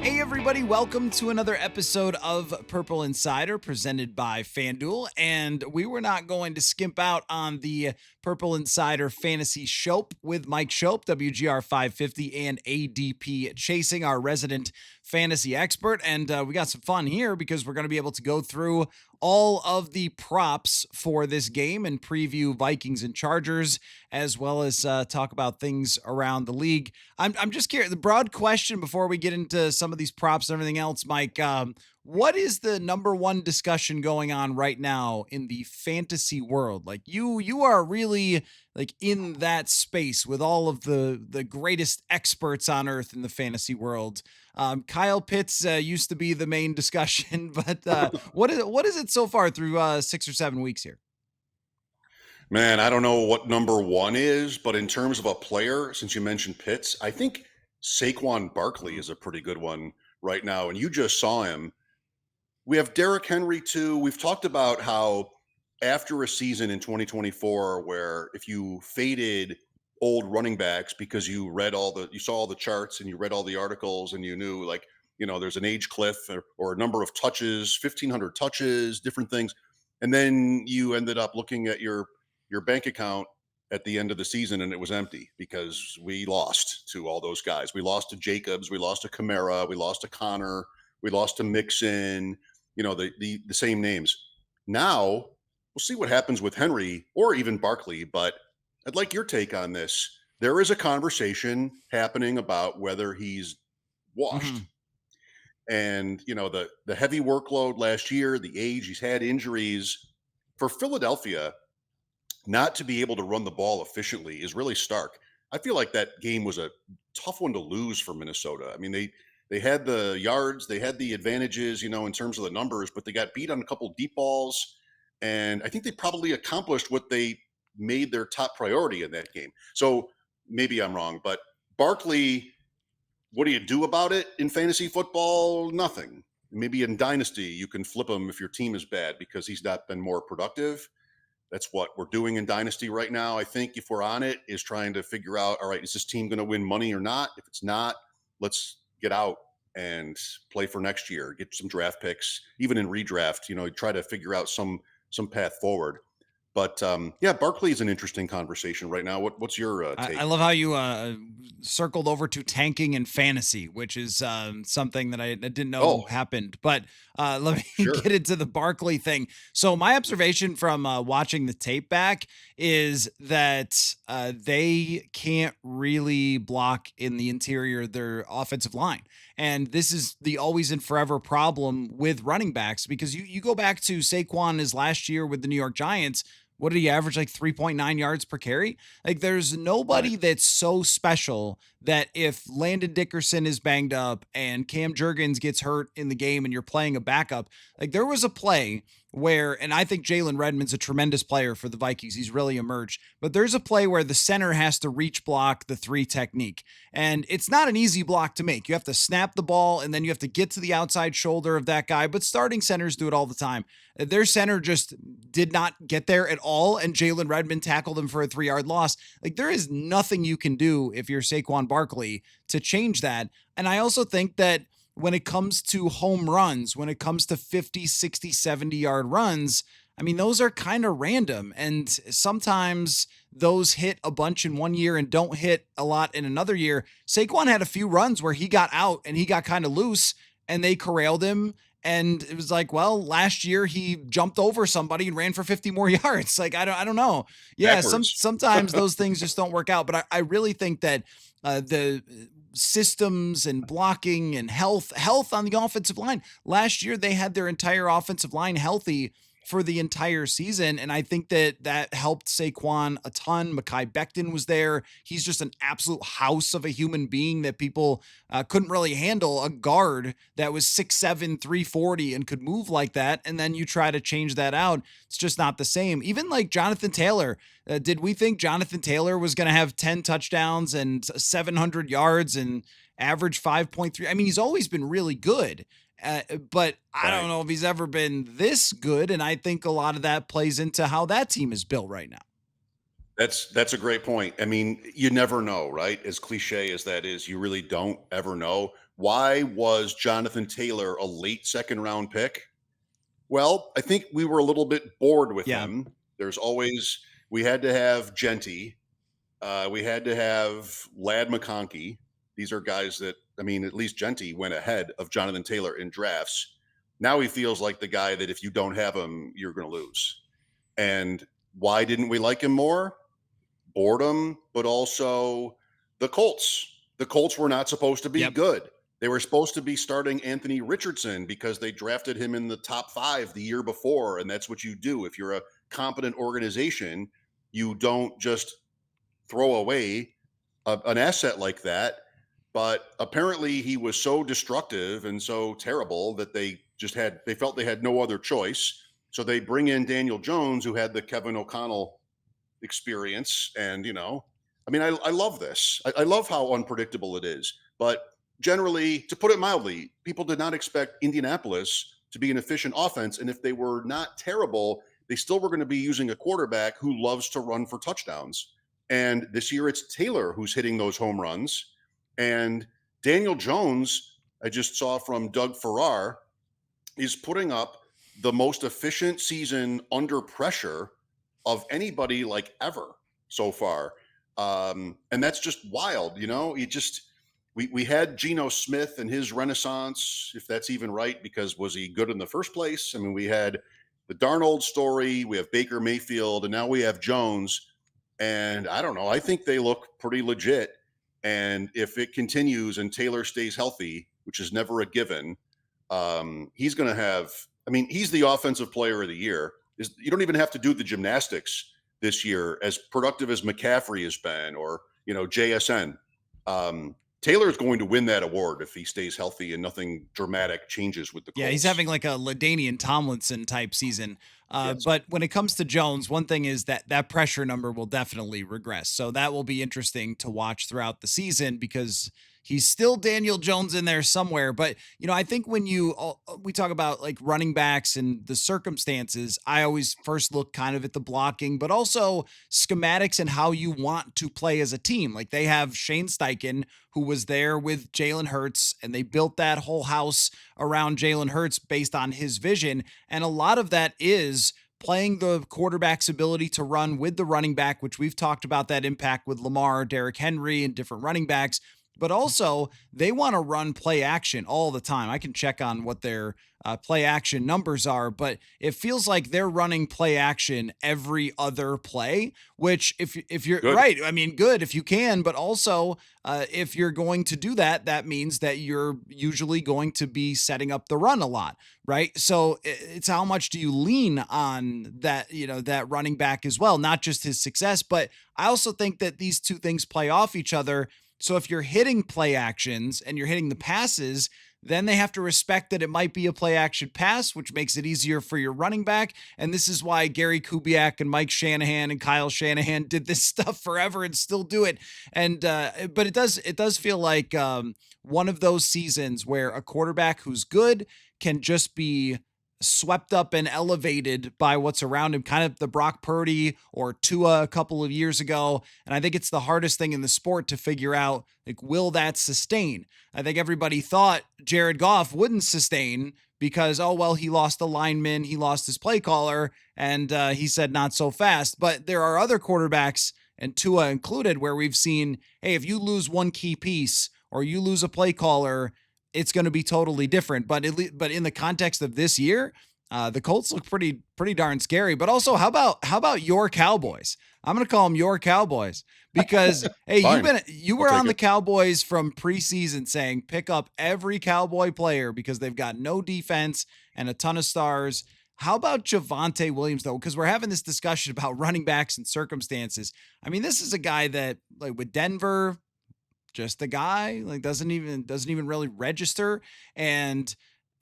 Hey everybody, welcome to another episode of Purple Insider presented by FanDuel. And we were not going to skimp out on the Purple Insider Fantasy Schopp with Mike Schopp, WGR 550 and ADP Chasing, our resident fantasy expert. And we got some fun here because we're going to be able to go through all of the props for this game and preview Vikings and Chargers, as well as talk about things around the league. I'm just curious. The broad question before we get into some of these props and everything else, Mike. What is the number one discussion going on right now in the fantasy world? Like you are really like in that space with all of the greatest experts on earth in the fantasy world. Kyle Pitts used to be the main discussion, but what is it so far through 6 or 7 weeks here? Man, I don't know what number one is, but in terms of a player, since you mentioned Pitts, I think Saquon Barkley is a pretty good one right now. And you just saw him. We have Derrick Henry too. We've talked about how after a season in 2024, where if you faded old running backs because you saw all the charts and you read all the articles and you knew there's an age cliff or a number of touches, 1,500 touches, different things. And then you ended up looking at your bank account at the end of the season and it was empty because we lost to all those guys. We lost to Jacobs, we lost to Kamara, we lost to Connor, we lost to Mixon, the same names. Now we'll see what happens with Henry or even Barkley, but I'd like your take on this. There is a conversation happening about whether he's washed. Mhm. And the heavy workload last year, the age, he's had injuries. For Philadelphia, not to be able to run the ball efficiently is really stark. I feel like that game was a tough one to lose for Minnesota. I mean, they had the yards, they had the advantages, in terms of the numbers, but they got beat on a couple deep balls, and I think they probably accomplished what they made their top priority in that game. So maybe I'm wrong, but Barkley, what do you do about it in fantasy football? Nothing. Maybe in dynasty you can flip him if your team is bad because he's not been more productive. That's what we're doing in Dynasty right now. I think if we're on it, is trying to figure out, all right, is this team going to win money or not? If it's not, let's get out and play for next year. Get some draft picks, even in redraft. Try to figure out some path forward. But yeah, Barkley is an interesting conversation right now. What's your I take? love how you circled over to tanking and fantasy, which is something that I didn't know Oh, happened. But let me sure. get into the Barkley thing. So my observation from watching the tape back is that they can't really block in the interior of their offensive line. And this is the always and forever problem with running backs because you go back to Saquon his last year with the New York Giants. What did he average, like 3.9 yards per carry? Like there's Right. nobody that's so special that if Landon Dickerson is banged up and Cam Jurgens gets hurt in the game and you're playing a backup, like there was a play where, and I think Jalen Redmond's a tremendous player for the Vikings. He's really emerged. But there's a play where the center has to reach block the three technique. And it's not an easy block to make. You have to snap the ball and then you have to get to the outside shoulder of that guy. But starting centers do it all the time. Their center just did not get there at all. And Jalen Redmond tackled him for a 3 yard loss. Like there is nothing you can do if you're Saquon Barkley to change that. And I also think that when it comes to home runs, when it comes to 50, 60, 70 yard runs, I mean, those are kind of random. And sometimes those hit a bunch in one year and don't hit a lot in another year. Saquon had a few runs where he got out and he got kind of loose and they corralled him. And it was like, well, last year he jumped over somebody and ran for 50 more yards. Like, I don't know. Yeah, Backwards. sometimes those things just don't work out. But I really think that the systems and blocking and health on the offensive line. Last year they had their entire offensive line healthy for the entire season, and I think that that helped Saquon a ton. Mekhi Becton was there. He's just an absolute house of a human being that people couldn't really handle. A guard that was 6'7", 340 and could move like that, and then you try to change that out. It's just not the same. Even like Jonathan Taylor. Did we think Jonathan Taylor was going to have 10 touchdowns and 700 yards and average 5.3? I mean, he's always been really good. But I don't Right. know if he's ever been this good. And I think a lot of that plays into how that team is built right now. That's a great point. I mean, you never know, right? As cliche as that is, you really don't ever know. Why was Jonathan Taylor a late second round pick? Well, I think we were a little bit bored with Yeah. him. There's always we had to have Genty, we had to have Lad McConkey. These are guys that I mean, at least Genty went ahead of Jonathan Taylor in drafts. Now he feels like the guy that if you don't have him, you're going to lose. And why didn't we like him more? Boredom, but also the Colts. The Colts were not supposed to be Yep. good. They were supposed to be starting Anthony Richardson because they drafted him in the top 5 the year before. And that's what you do. If you're a competent organization, you don't just throw away an asset like that. But apparently he was so destructive and so terrible that they felt they had no other choice. So they bring in Daniel Jones, who had the Kevin O'Connell experience. And, I mean, I love this. I love how unpredictable it is. But generally, to put it mildly, people did not expect Indianapolis to be an efficient offense. And if they were not terrible, they still were going to be using a quarterback who loves to run for touchdowns. And this year it's Taylor who's hitting those home runs. And Daniel Jones, I just saw from Doug Farrar, is putting up the most efficient season under pressure of anybody like ever so far. And that's just wild, we had Geno Smith and his renaissance, if that's even right, because was he good in the first place? I mean, we had the Darnold story, we have Baker Mayfield, and now we have Jones. And I don't know, I think they look pretty legit. And if it continues and Taylor stays healthy, which is never a given, he's going to have, I mean, he's the offensive player of the year. You don't even have to do the gymnastics this year, as productive as McCaffrey has been, or, JSN. Taylor is going to win that award if he stays healthy and nothing dramatic changes with the Yeah, he's Colts. having like a LaDainian Tomlinson type season. Yes. But when it comes to Jones, one thing is that pressure number will definitely regress. So that will be interesting to watch throughout the season because he's still Daniel Jones in there somewhere. But I think when we talk about like running backs and the circumstances, I always first look kind of at the blocking, but also schematics and how you want to play as a team. Like they have Shane Steichen, who was there with Jalen Hurts, and they built that whole house around Jalen Hurts based on his vision. And a lot of that is playing the quarterback's ability to run with the running back, which we've talked about that impact with Lamar, Derrick Henry, and different running backs. But also, they want to run play action all the time. I can check on what their play action numbers are, but it feels like they're running play action every other play. Which, if you're Good. right, I mean, good if you can, but also if you're going to do that, that means that you're usually going to be setting up the run a lot, right? So it's how much do you lean on that, that running back as well, not just his success, but I also think that these two things play off each other. So if you're hitting play actions and you're hitting the passes, then they have to respect that it might be a play action pass, which makes it easier for your running back. And this is why Gary Kubiak and Mike Shanahan and Kyle Shanahan did this stuff forever and still do it. And but it does feel like one of those seasons where a quarterback who's good can just be swept up and elevated by what's around him, kind of the Brock Purdy or Tua a couple of years ago. And I think it's the hardest thing in the sport to figure out, like, will that sustain? I think everybody thought Jared Goff wouldn't sustain because, oh, well, he lost a lineman, he lost his play caller, and he said not so fast. But there are other quarterbacks, and Tua included, where we've seen, hey, if you lose one key piece or you lose a play caller, it's going to be totally different. But in the context of this year, the Colts look pretty darn scary. But also, how about your Cowboys? I'm going to call them your Cowboys because hey, Fine. you I'll were take on the it. Cowboys from preseason saying pick up every Cowboy player because they've got no defense and a ton of stars. How about Javonte Williams though? Because we're having this discussion about running backs and circumstances. I mean, this is a guy that like with Denver, just a guy like doesn't even really register. And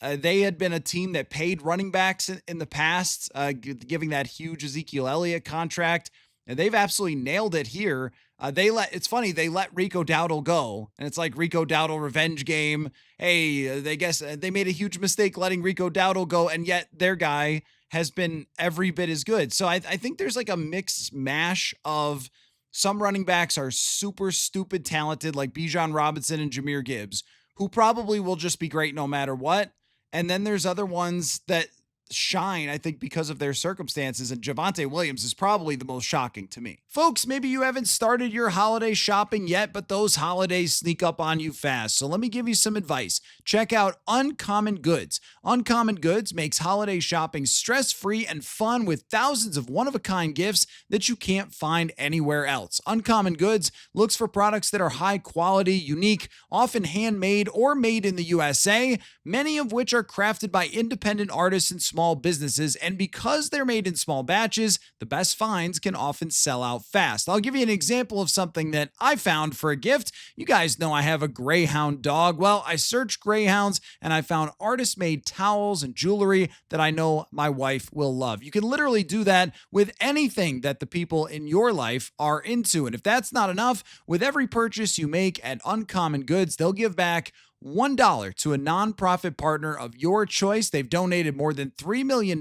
they had been a team that paid running backs in the past, giving that huge Ezekiel Elliott contract, and they've absolutely nailed it here. It's funny, they let Rico Dowdle go, and it's like Rico Dowdle revenge game. Hey, they guess they made a huge mistake letting Rico Dowdle go, and yet their guy has been every bit as good. So I think there's like a mixed mash of some running backs are super stupid talented, like Bijan Robinson and Jameer Gibbs, who probably will just be great no matter what. And then there's other ones that shine, I think, because of their circumstances. And Javonte Williams is probably the most shocking to me. Folks, maybe you haven't started your holiday shopping yet, but those holidays sneak up on you fast. So let me give you some advice. Check out Uncommon Goods. Uncommon Goods makes holiday shopping stress free and fun with thousands of one of a kind gifts that you can't find anywhere else. Uncommon Goods looks for products that are high quality, unique, often handmade or made in the USA, many of which are crafted by independent artists and small businesses. And because they're made in small batches, the best finds can often sell out fast. I'll give you an example of something that I found for a gift. You guys know I have a greyhound dog. Well, I searched greyhounds and I found artist made towels and jewelry that I know my wife will love. You can literally do that with anything that the people in your life are into. And if that's not enough, with every purchase you make at Uncommon Goods, they'll give back $1 to a nonprofit partner of your choice. They've donated more than $3 million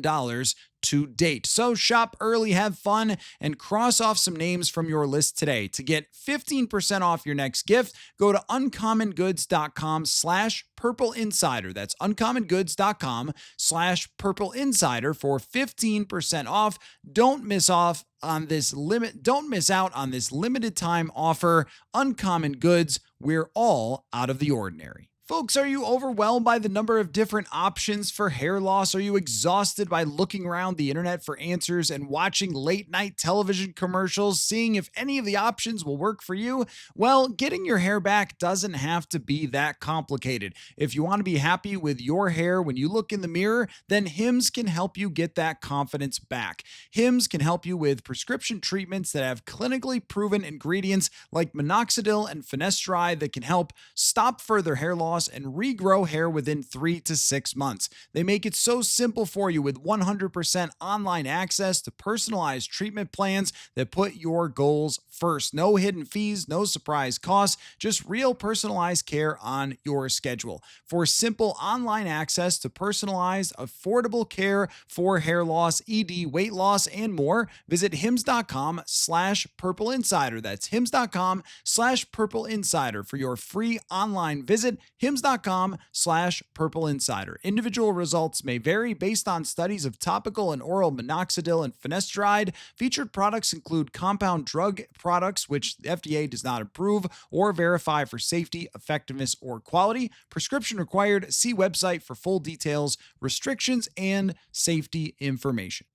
to date. So shop early, have fun, and cross off some names from your list today. To get 15% off your next gift, go to uncommongoods.com/Purple Insider. That's uncommongoods.com/Purple Insider for 15% off. Don't miss out on this limited time offer. Uncommon Goods, we're all out of the ordinary. Folks, are you overwhelmed by the number of different options for hair loss? Are you exhausted by looking around the internet for answers and watching late night television commercials, seeing if any of the options will work for you? Well, getting your hair back doesn't have to be that complicated. If you want to be happy with your hair when you look in the mirror, then Hims can help you get that confidence back. Hims can help you with prescription treatments that have clinically proven ingredients like minoxidil and finasteride that can help stop further hair loss and regrow hair within 3 to 6 months. They make it so simple for you with 100% online access to personalized treatment plans that put your goals first. No hidden fees, no surprise costs, just real personalized care on your schedule. For simple online access to personalized, affordable care for hair loss, ED, weight loss, and more, visit hims.com/Purple Insider. That's hims.com/Purple Insider for your free online visit. hims.com/Purple Insider. Individual results may vary based on studies of topical and oral minoxidil and finasteride. Featured products include compound drug products, which the FDA does not approve or verify for safety, effectiveness, or quality. Prescription required. See website for full details, restrictions, and safety information.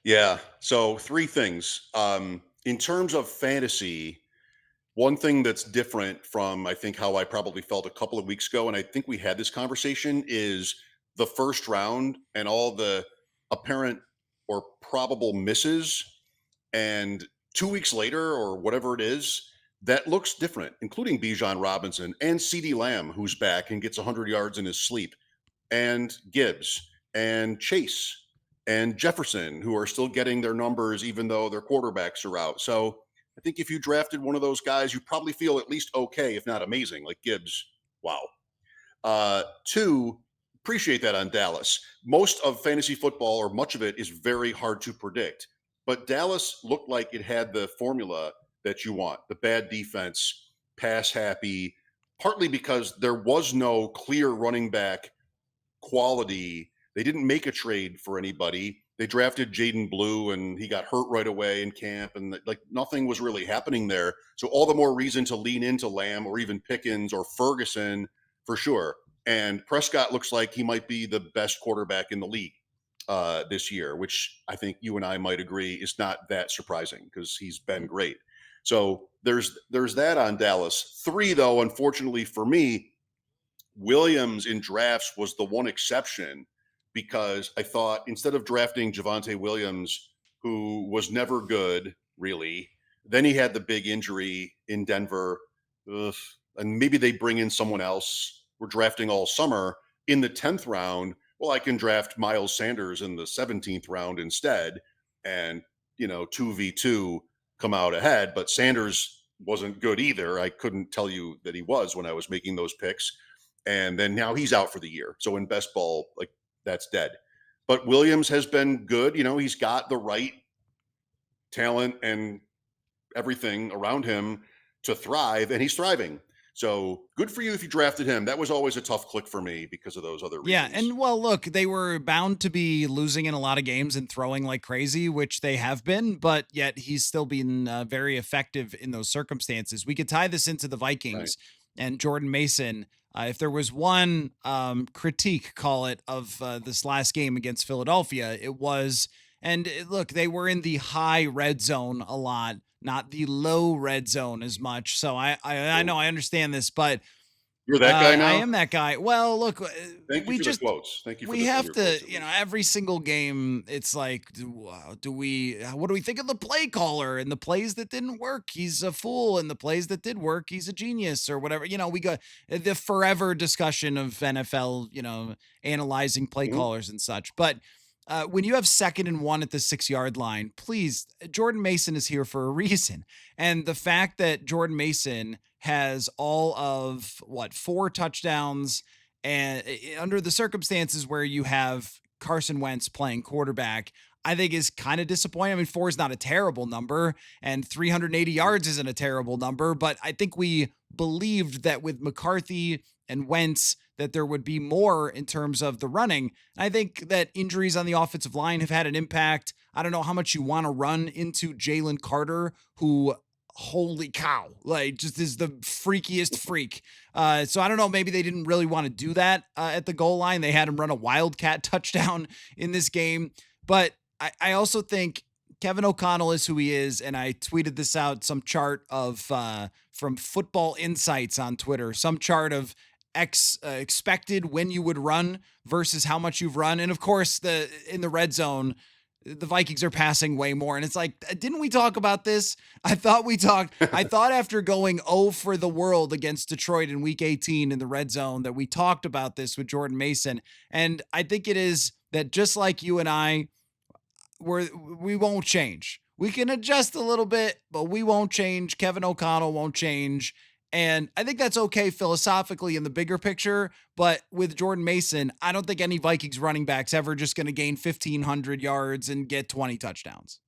Yeah. So three things. In terms of fantasy, one thing that's different from I think how I probably felt a couple of weeks ago, and I think we had this conversation, is the first round and all the apparent or probable misses. And 2 weeks later, or whatever it is, that looks different, including Bijan Robinson and CeeDee Lamb, who's back and gets 100 yards in his sleep, and Gibbs and Chase and Jefferson, who are still getting their numbers even though their quarterbacks are out. So I think if you drafted one of those guys, you probably feel at least okay, if not amazing, like Gibbs. Wow. Two, appreciate that on Dallas. Most of fantasy football, or much of it, is very hard to predict. But Dallas looked like it had the formula that you want: the bad defense, pass happy, partly because there was no clear running back quality. They didn't make a trade for anybody. They drafted Jaden Blue and he got hurt right away in camp, and like nothing was really happening there. So all the more reason to lean into Lamb or even Pickens or Ferguson for sure. And Prescott looks like he might be the best quarterback in the league this year, which I think you and I might agree is not that surprising because he's been great. So there's that on Dallas. Three, though, unfortunately for me, Williams in drafts was the one exception, because I thought instead of drafting Javonte Williams, who was never good, really, then he had the big injury in Denver. Ugh, and maybe they bring in someone else. We're drafting all summer in the 10th round. Well, I can draft Miles Sanders in the 17th round instead, and 2v2 come out ahead. But Sanders wasn't good either. I couldn't tell you that he was when I was making those picks. And then now he's out for the year. So in best ball, like, that's dead. But Williams has been good. He's got the right talent and everything around him to thrive, and he's thriving. So good for you if you drafted him. That was always a tough click for me because of those other Yeah, reasons. and well, look, they were bound to be losing in a lot of games and throwing like crazy, which they have been, but yet he's still been very effective in those circumstances. We could tie this into the Right. Vikings and Jordan Mason. If there was one critique, call it, of this last game against Philadelphia, it was, look, they were in the high red zone a lot, not the low red zone as much. So I Ooh. know I understand this, but You're that guy I now? am that guy. Well, look, Thank you we for the just quotes. Thank you for we the have your to, quotes at you know, least. every single game. It's like, do we? What do we think of the play caller and the plays that didn't work? He's a fool, and the plays that did work, he's a genius, or whatever. You know, we got the forever discussion of NFL. You know, analyzing play Mhm. callers and such, but. When you have 2nd and 1 at the 6 yard line, please, Jordan Mason is here for a reason. And the fact that Jordan Mason has all of what 4 touchdowns and under the circumstances where you have Carson Wentz playing quarterback, I think is kind of disappointing. I mean, 4 is not a terrible number, and 380 yards isn't a terrible number, but I think we believed that with McCarthy and Wentz that there would be more in terms of the running. I think that injuries on the offensive line have had an impact. I don't know how much you want to run into Jalen Carter, who holy cow, like just is the freakiest freak. So I don't know, maybe they didn't really want to do that at the goal line. They had him run a wildcat touchdown in this game. But I also think Kevin O'Connell is who he is. And I tweeted this out, some chart of from Football Insights on Twitter, some chart of expected when you would run versus how much you've run. And of course, the in the red zone, the Vikings are passing way more. And it's like, didn't we talk about this? I thought we talked. I thought after going 0 for the world against Detroit in week 18 in the red zone that we talked about this with Jordan Mason. And I think it is that just like you and I, we won't change. We can adjust a little bit, but we won't change. Kevin O'Connell won't change. And I think that's okay philosophically in the bigger picture. But with Jordan Mason, I don't think any Vikings running back's ever just going to gain 1,500 yards and get 20 touchdowns.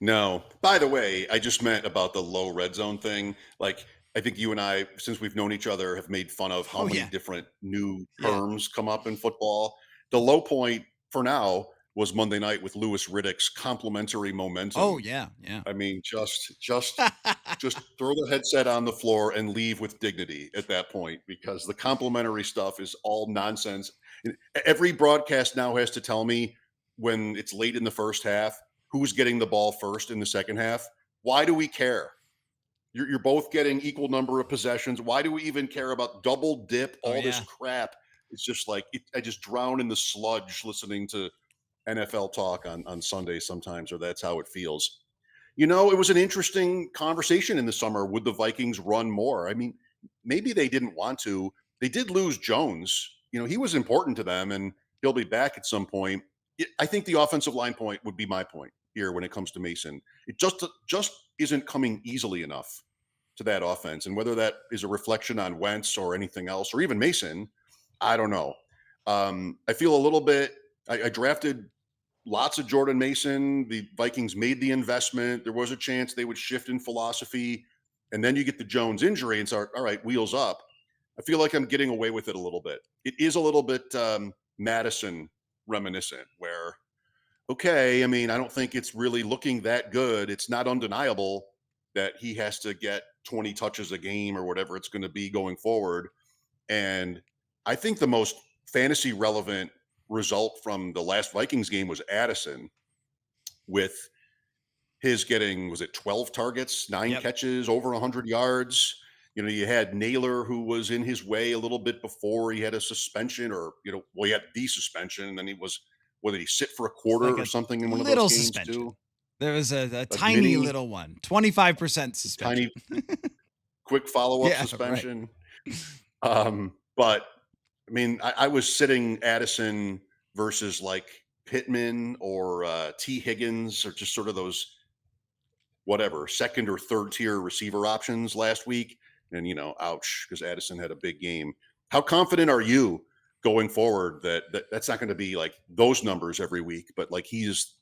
No. By the way, I just meant about the low red zone thing. Like, I think you and I, since we've known each other, have made fun of how Oh, many yeah. different new Yeah. terms come up in football. The low point for now was Monday night with Lewis Riddick's complimentary Oh, momentum. yeah. Yeah. I mean, just throw the headset on the floor and leave with dignity at that point because the complimentary stuff is all nonsense. Every broadcast now has to tell me when it's late in the first half who's getting the ball first in the second half. Why do we care? You're both getting equal number of possessions. Why do we even care about double dip? Oh, All this yeah. crap. It's just like I just drown in the sludge listening to NFL talk on Sunday sometimes, or that's how it feels. You know, it was an interesting conversation in the summer. Would the Vikings run more? I mean, maybe they didn't want to. They did lose Jones. You know, he was important to them, and he'll be back at some point. I think the offensive line point would be my point here when it comes to Mason. It just isn't coming easily enough to that offense, and whether that is a reflection on Wentz or anything else, or even Mason, I don't know. I feel a little bit. I drafted lots of Jordan Mason. The Vikings made the investment. There was a chance they would shift in philosophy. And then you get the Jones injury and start, all right, wheels up. I feel like I'm getting away with it a little bit. It is a little bit Madison reminiscent, where, okay, I mean, I don't think it's really looking that good. It's not undeniable that he has to get 20 touches a game or whatever it's going to be going forward. And I think the most fantasy relevant result from the last Vikings game was Addison with his getting, was it 12 targets, nine Yep. catches, over 100 yards. You know, you had Naylor who was in his way a little bit before he had a suspension, or, you know, well, he had the suspension, and then he was, whether he sit for a It's quarter like or a something in one of those little games suspension. too. There was a A tiny mini, little one, 25% suspension. tiny, quick follow up Yeah, right. suspension. But I mean, I was sitting Addison versus like Pittman or T. Higgins, or just sort of those whatever second or third tier receiver options last week. And, you know, ouch, because Addison had a big game. How confident are you going forward that that's not going to be like those numbers every week, but like he's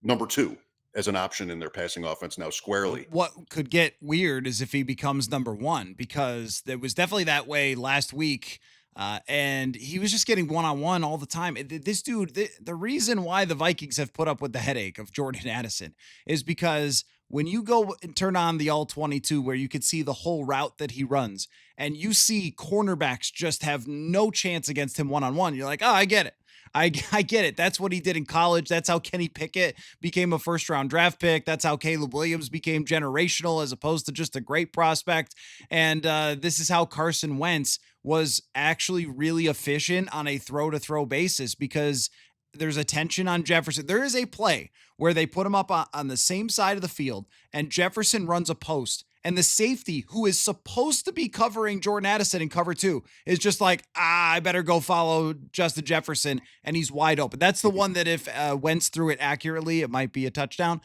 number two? as an option in their passing offense now Well, squarely. what could get weird is if he becomes number one, because there was definitely that way last week. And he was just getting one on one all the time. This dude, the reason why the Vikings have put up with the headache of Jordan Addison is because when you go and turn on the all 22, where you could see the whole route that he runs, and you see cornerbacks just have no chance against him one on one, you're like, oh, I get it. I get it. That's what he did in college. That's how Kenny Pickett became a first round draft pick. That's how Caleb Williams became generational as opposed to just a great prospect. And this is how Carson Wentz was actually really efficient on a throw to throw basis, because there's attention on Jefferson. There is a play where they put him up on the same side of the field and Jefferson runs a post. And the safety, who is supposed to be covering Jordan Addison in cover two, is just like, I better go follow Justin Jefferson, and he's wide open. That's the one that if Wentz threw it accurately, it might be a touchdown.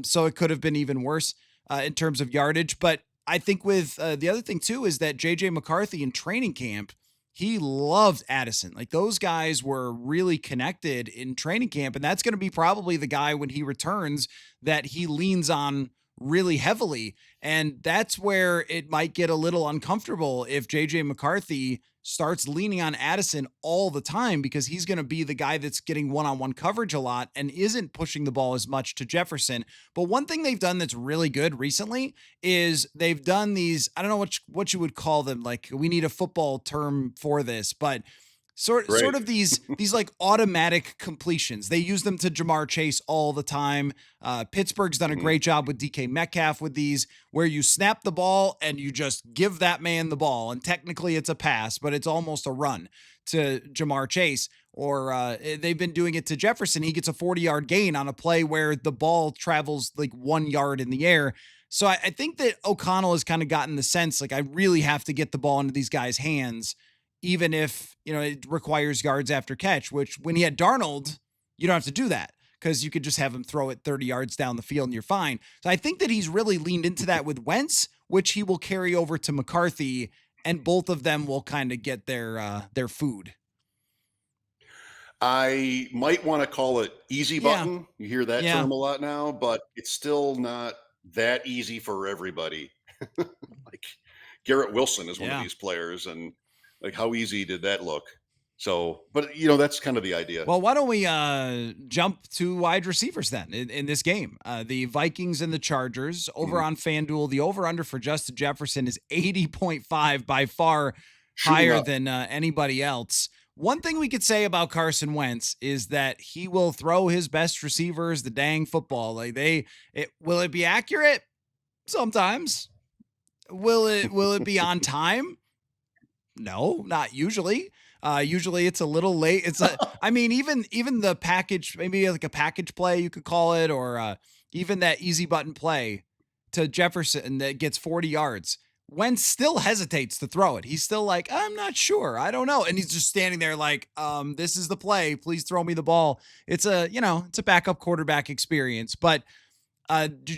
So it could have been even worse in terms of yardage. But I think with the other thing too is that JJ McCarthy in training camp, he loved Addison. Like those guys were really connected in training camp, and that's going to be probably the guy when he returns that he leans on really heavily. And that's where it might get a little uncomfortable if JJ McCarthy starts leaning on Addison all the time, because he's going to be the guy that's getting one-on-one coverage a lot and isn't pushing the ball as much to Jefferson. But one thing they've done that's really good recently is they've done these, I don't know what you would call them. Like, we need a football term for this, but sort Great. of these like automatic completions. They use them to Jamar Chase all the time. Pittsburgh's done a Mhm. great job with DK Metcalf with these, where you snap the ball and you just give that man the ball, and technically it's a pass, but it's almost a run to Jamar Chase. Or they've been doing it to Jefferson. He gets a 40-yard gain on a play where the ball travels like 1 yard in the air. So I think that O'Connell has kind of gotten the sense, like, I really have to get the ball into these guys' hands, even if, it requires yards after catch, which when he had Darnold, you don't have to do that, because you could just have him throw it 30 yards down the field and you're fine. So I think that he's really leaned into that with Wentz, which he will carry over to McCarthy, and both of them will kind of get their food. I might want to call it easy Yeah. button. You hear that Yeah. term a lot now, but it's still not that easy for everybody. Like Garrett Wilson is one of Yeah. these players, and like how easy did that look? So, but that's kind of the idea. Well, why don't we jump to wide receivers then in this game? The Vikings and the Chargers over Mhm. on FanDuel. The over-under for Justin Jefferson is 80.5, by far Shooting higher up. than anybody else. One thing we could say about Carson Wentz is that he will throw his best receivers the dang football. Like will it be accurate? Sometimes. Will it be on time? No, not usually. Usually it's a little late. I mean, even the package, maybe like a package play, you could call it, or even that easy button play to Jefferson that gets 40 yards. Wentz still hesitates to throw it. He's still like, I'm not sure. I don't know. And he's just standing there like, this is the play. Please throw me the ball. It's a backup quarterback experience. But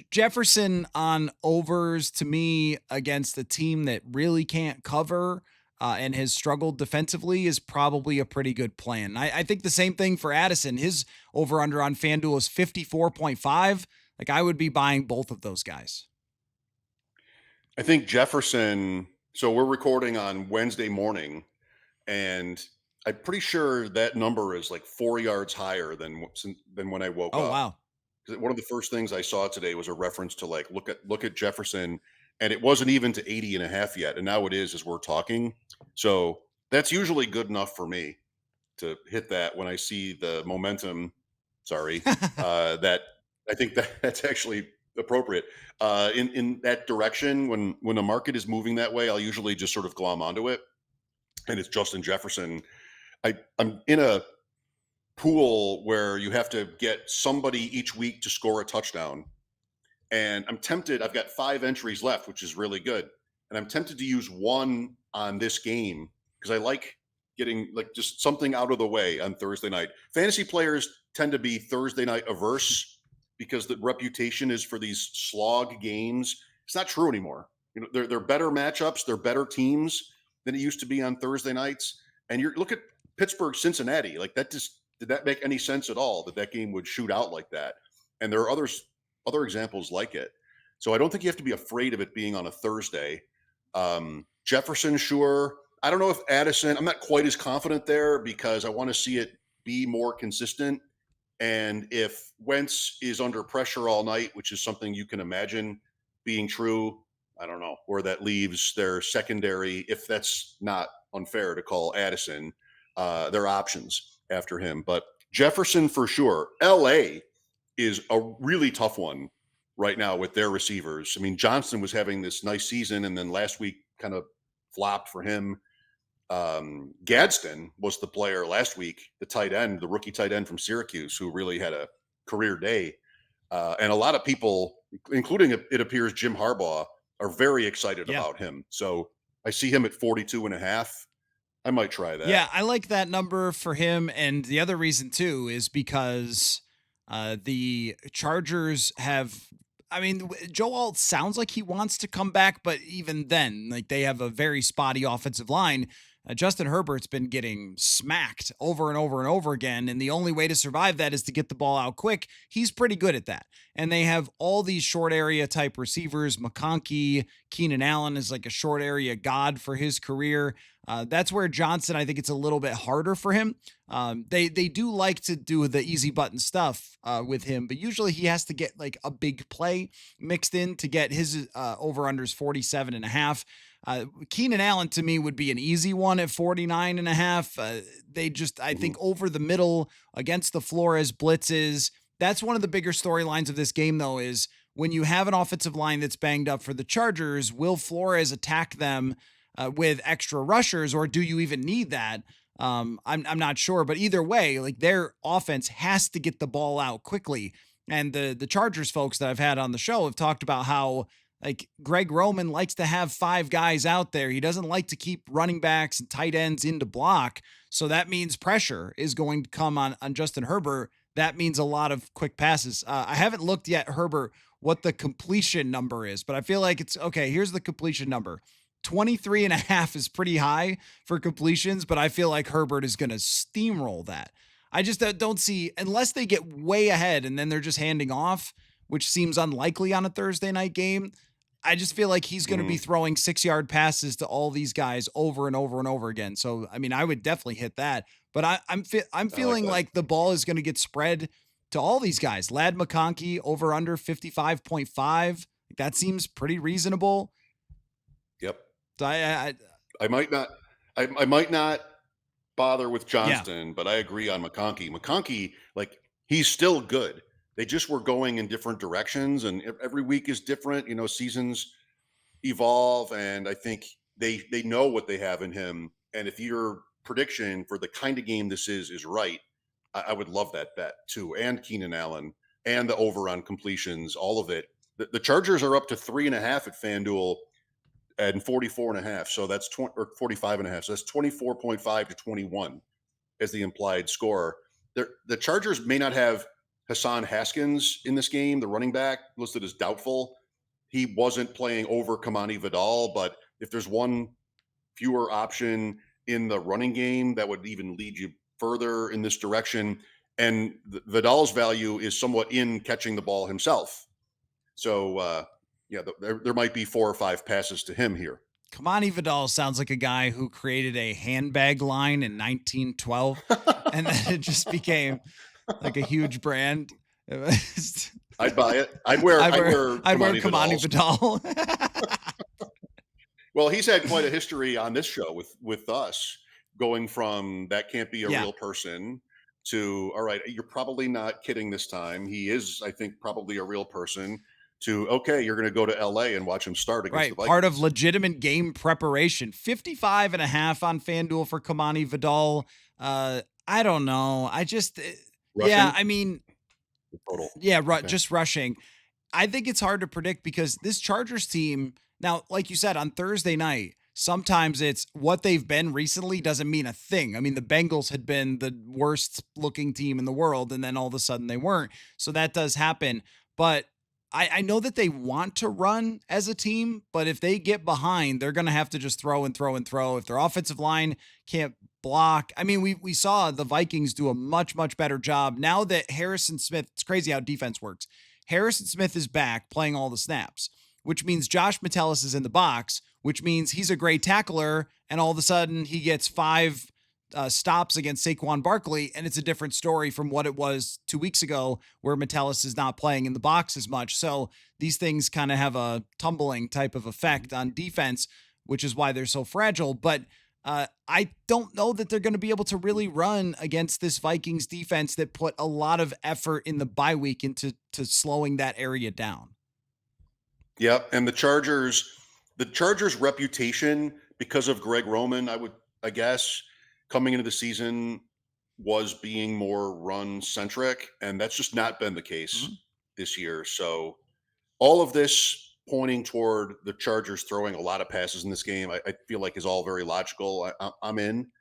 Jefferson on overs, to me, against a team that really can't cover and has struggled defensively, is probably a pretty good plan. I think the same thing for Addison. His over under on FanDuel is 54.5. Like, I would be buying both of those guys. I think Jefferson. So we're recording on Wednesday morning, and I'm pretty sure that number is like 4 yards higher than when I woke Oh, up. wow. 'Cause one of the first things I saw today was a reference to like look at Jefferson, and it wasn't even to 80 and a half yet, and now it is as we're talking. So that's usually good enough for me to hit that when I see the momentum. Sorry, that I think that's actually appropriate in that direction. When the market is moving that way, I'll usually just sort of glom onto it, and it's Justin Jefferson. I'm in a pool where you have to get somebody each week to score a touchdown. And I'm tempted, I've got 5 entries left, which is really good. And I'm tempted to use one on this game because I like getting like just something out of the way on Thursday night. Fantasy players tend to be Thursday night averse because the reputation is for these slog games. It's not true anymore. They're better matchups, they're better teams than it used to be on Thursday nights. And you look at Pittsburgh, Cincinnati, like that just did that make any sense at all that that game would shoot out like that? And there are other examples like it. So I don't think you have to be afraid of it being on a Thursday. Jefferson, sure. I don't know if Addison, I'm not quite as confident there because I want to see it be more consistent. And if Wentz is under pressure all night, which is something you can imagine being true, I don't know where that leaves their secondary, if that's not unfair to call Addison, their options after him. But Jefferson for sure. LA is a really tough one right now with their receivers. I mean, Johnson was having this nice season, and then last week kind of flopped for him. Gadsden was the player last week, the tight end, the rookie tight end from Syracuse, who really had a career day. And a lot of people, including it appears Jim Harbaugh, are very excited Yeah. about him. So I see him at 42 and a half. I might try that. Yeah, I like that number for him. And the other reason, too, is because the Chargers have. I mean, Joe Alt sounds like he wants to come back, but even then, like they have a very spotty offensive line. Justin Herbert's been getting smacked over and over and over again. And the only way to survive that is to get the ball out quick. He's pretty good at that. And they have all these short area type receivers. McConkey, Keenan Allen is like a short area god for his career. That's where Johnson, I think it's a little bit harder for him. They do like to do the easy button stuff with him, but usually he has to get like a big play mixed in to get his over-unders 47 and a half. Keenan Allen to me would be an easy one at 49 and a half. They just, I think over the middle against the Flores blitzes, that's one of the bigger storylines of this game though, is when you have an offensive line that's banged up for the Chargers, will Flores attack them with extra rushers, or do you even need that? I'm not sure, but either way, like their offense has to get the ball out quickly. And the Chargers folks that I've had on the show have talked about how like Greg Roman likes to have five guys out there. He doesn't like to keep running backs and tight ends into block. So that means pressure is going to come on Justin Herbert. That means a lot of quick passes. I haven't looked yet, Herbert, what the completion number is, but I feel like it's okay. Here's the completion number. 23 and a half is pretty high for completions, but I feel like Herbert is going to steamroll that. I just don't see, unless they get way ahead and then they're just handing off, which seems unlikely on a Thursday night game. I just feel like he's going to be throwing 6-yard passes to all these guys over and over and over again. So, I mean, I would definitely hit that, but I'm feeling like the ball is going to get spread to all these guys. Lad McConkey over under 55.5. That seems pretty reasonable. Yep. So I might not. I might not bother with yeah, Johnston, but I agree on McConkey. McConkey, like he's still good. They just were going in different directions, and every week is different. You know, seasons evolve, and I think they know what they have in him. And if your prediction for the kind of game this is right, I would love that bet too. And Keenan Allen and the over on completions, all of it. The Chargers are up to 3.5 at FanDuel and 44 and a half. So that's 20 or 45 and a half. So that's 24.5 to 21 as the implied score. The Chargers may not have Hassan Haskins in this game, the running back listed as doubtful. He wasn't playing over Kamani Vidal, but if there's one fewer option in the running game, that would even lead you further in this direction. And Vidal's value is somewhat in catching the ball himself. So, yeah, there might be 4 or 5 passes to him here. Kamani Vidal sounds like a guy who created a handbag line in 1912, and then it just became like a huge brand. I'd buy it. I'd wear Kamani Vidal. Well, he's had quite a history on this show with us, going from that can't be a real person to, all right, you're probably not kidding this time. He is, I think, probably a real person, to, okay, you're going to go to LA and watch him start against the Vikings. Part of legitimate game preparation. 55 and a half on FanDuel for Kamani Vidal. I don't know. I just, Rushing? Yeah, I mean, total. Yeah, just rushing. I think it's hard to predict because this Chargers team, now, like you said, on Thursday night, sometimes it's what they've been recently doesn't mean a thing. I mean, the Bengals had been the worst looking team in the world, and then all of a sudden they weren't. So that does happen. But I know that they want to run as a team, but if they get behind, they're going to have to just throw and throw and throw. If their offensive line can't block. I mean, we saw the Vikings do a much, much better job. Now that Harrison Smith, it's crazy how defense works. Harrison Smith is back playing all the snaps, which means Josh Metellus is in the box, which means he's a great tackler. And all of a sudden, he gets five stops against Saquon Barkley, and it's a different story from what it was 2 weeks ago, where Metellus is not playing in the box as much. So these things kind of have a tumbling type of effect on defense, which is why they're so fragile. But I don't know that they're going to be able to really run against this Vikings defense that put a lot of effort in the bye week into slowing that area down. Yep, and the Chargers' reputation because of Greg Roman, I guess, coming into the season was being more run centric, and that's just not been the case Mhm. this year. So all of this pointing toward the Chargers throwing a lot of passes in this game, I feel like is all very logical. I'm in.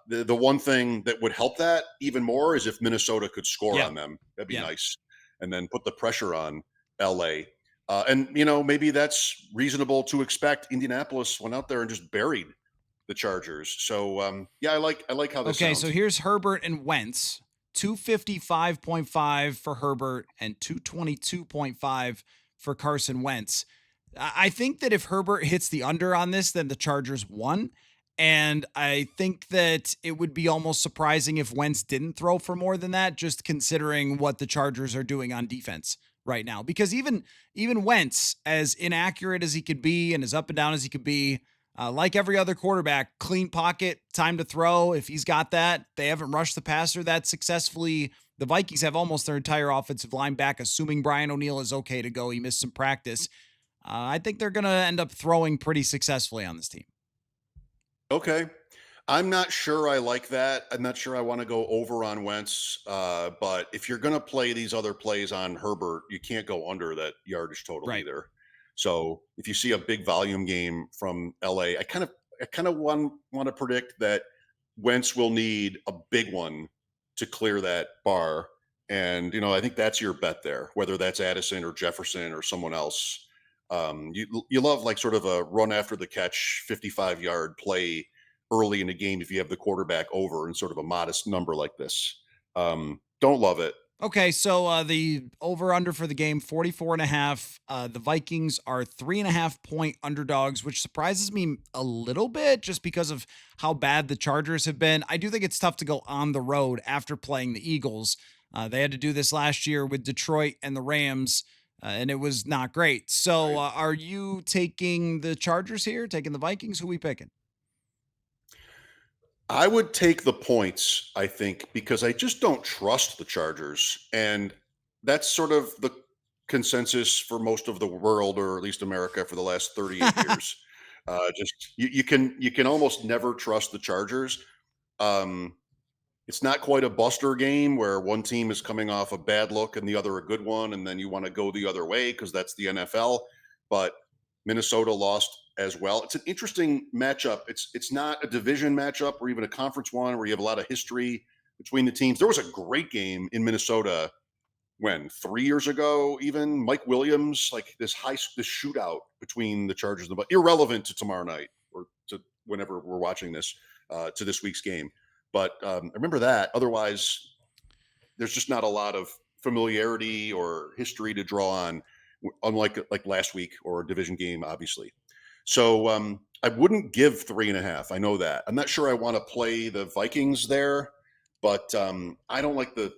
The one thing that would help that even more is if Minnesota could score Yeah. on them. That'd be Yeah. nice, and then put the pressure on LA. And maybe that's reasonable to expect. Indianapolis went out there and just buried the Chargers. So yeah, I like how this Okay, so sounds. here's Herbert and Wentz. 255.5 for Herbert and 222.5 for Carson Wentz. I think that if Herbert hits the under on this, then the Chargers won. And I think that it would be almost surprising if Wentz didn't throw for more than that, just considering what the Chargers are doing on defense right now. Because even Wentz, as inaccurate as he could be and as up and down as he could be, like every other quarterback, clean pocket, time to throw. If he's got that, they haven't rushed the passer that successfully. The Vikings have almost their entire offensive line back, assuming Brian O'Neill is okay to go. He missed some practice. I think they're going to end up throwing pretty successfully on this team. Okay. I'm not sure I like that. I'm not sure I want to go over on Wentz. But if you're going to play these other plays on Herbert, you can't go under that yardage total Right. either. So if you see a big volume game from LA, I kind of want to predict that Wentz will need a big one to clear that bar. And I think that's your bet there, whether that's Addison or Jefferson or someone else. You love like sort of a run after the catch 55-yard play early in the game if you have the quarterback over in sort of a modest number like this. Don't love it. Okay, so the over under for the game 44 and a half. The Vikings are 3.5 point underdogs, which surprises me a little bit just because of how bad the Chargers have been. I do think it's tough to go on the road after playing the Eagles. They had to do this last year with Detroit and the Rams, and it was not great. So, Right. are you taking the Chargers here? Taking the Vikings? Who we picking? I would take the points, I think, because I just don't trust the Chargers. And that's sort of the consensus for most of the world, or at least America, for the last 38 years. Just you can almost never trust the Chargers. Um, it's not quite a buster game where one team is coming off a bad look and the other a good one, and then you want to go the other way because that's the NFL. But Minnesota lost as well. It's an interesting matchup. It's not a division matchup or even a conference one where you have a lot of history between the teams. There was a great game in Minnesota when 3 years ago, even Mike Williams, like this shootout between the Chargers and the irrelevant to tomorrow night or to whenever we're watching this to this week's game. But I remember that. Otherwise, there's just not a lot of familiarity or history to draw on, unlike like last week or a division game, obviously. So I wouldn't give 3.5. I know that. I'm not sure I want to play the Vikings there, but I don't like the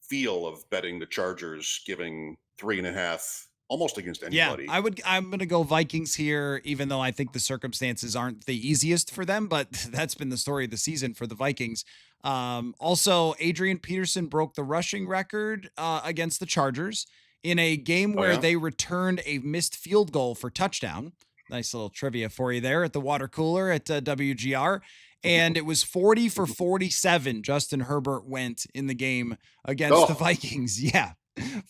feel of betting the Chargers giving 3.5 almost against Yeah, anybody. I'm going to go Vikings here, even though I think the circumstances aren't the easiest for them, but that's been the story of the season for the Vikings. Also, Adrian Peterson broke the rushing record against the Chargers in a game Oh where yeah. they returned a missed field goal for touchdown. Nice little trivia for you there at the water cooler at WGR. And it was 40 for 47. Justin Herbert went in the game against the Oh, Vikings. Yeah.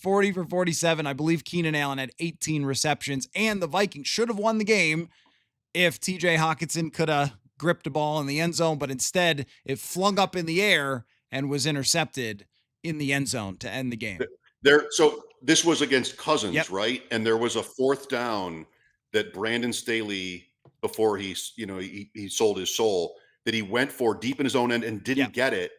40 for 47. I believe Keenan Allen had 18 receptions, and the Vikings should have won the game if TJ Hawkinson could have gripped a ball in the end zone, but instead it flung up in the air and was intercepted in the end zone to end the game. there. So this was against Yep. Cousins, right? And there was a fourth down that Brandon Staley, before he sold his soul, that he went for deep in his own end and didn't Yep. get it.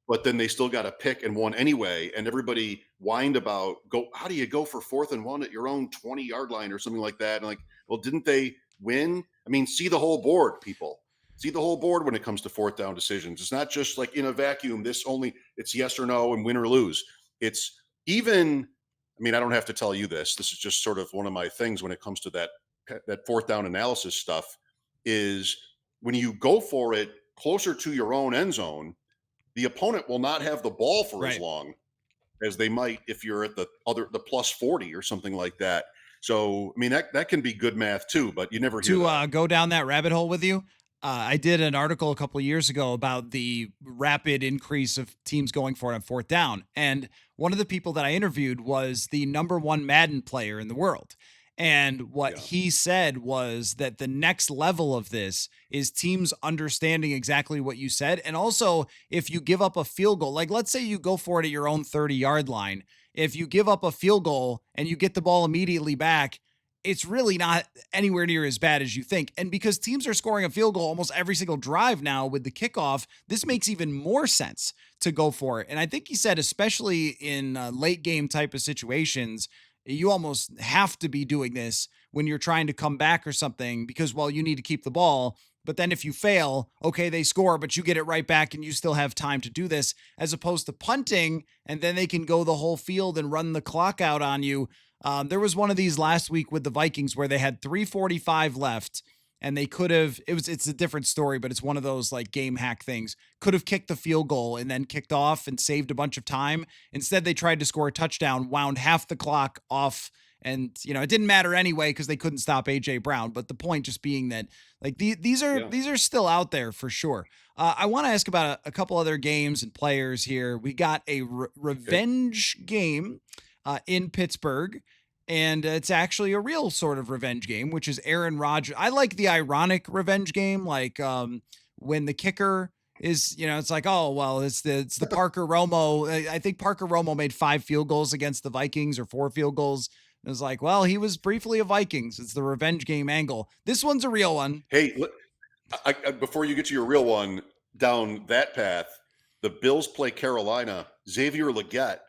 But then they still got a pick and won anyway. And everybody whined about how do you go for 4th and 1 at your own 20-yard line or something like that. And like, well, didn't they win? I mean, see the whole board, people. See the whole board when it comes to 4th down decisions. It's not just like in a vacuum, it's yes or no and win or lose. It's even, I mean, I don't have to tell you this. This is just sort of one of my things when it comes to that 4th down analysis stuff is when you go for it closer to your own end zone, the opponent will not have the ball for as Right. long as they might if you're at the plus 40 or something like that. So, I mean, that can be good math too, but you never hear To that. go down that rabbit hole with you, I did an article a couple of years ago about the rapid increase of teams going for it on 4th down. And one of the people that I interviewed was the number one Madden player in the world. And what Yeah. he said was that the next level of this is teams understanding exactly what you said. And also, if you give up a field goal, like let's say you go for it at your own 30-yard line, if you give up a field goal and you get the ball immediately back, it's really not anywhere near as bad as you think. And because teams are scoring a field goal almost every single drive now with the kickoff, this makes even more sense to go for it. And I think he said, especially in late game type of situations, you almost have to be doing this when you're trying to come back or something because, well, you need to keep the ball. But then if you fail, okay, they score, but you get it right back and you still have time to do this, as opposed to punting and then they can go the whole field and run the clock out on you. There was one of these last week with the Vikings where they had 3:45 left and they could have, it's a different story, but it's one of those like game hack things. Could have kicked the field goal and then kicked off and saved a bunch of time. Instead, they tried to score a touchdown, wound half the clock off. And it didn't matter anyway because they couldn't stop AJ Brown. But the point just being that like these are Yeah. these are still out there for sure. I want to ask about a couple other games and players here. We got a Okay. revenge game in Pittsburgh. And it's actually a real sort of revenge game, which is Aaron Rodgers. I like the ironic revenge game, like when the kicker is, it's like, oh well, it's the Parker Romo. I think Parker Romo made 5 field goals against the Vikings or 4 field goals. It was like, well, he was briefly a Vikings. It's the revenge game angle. This one's a real one. Hey, before you get to your real one down that path, the Bills play Carolina. Xavier Legette.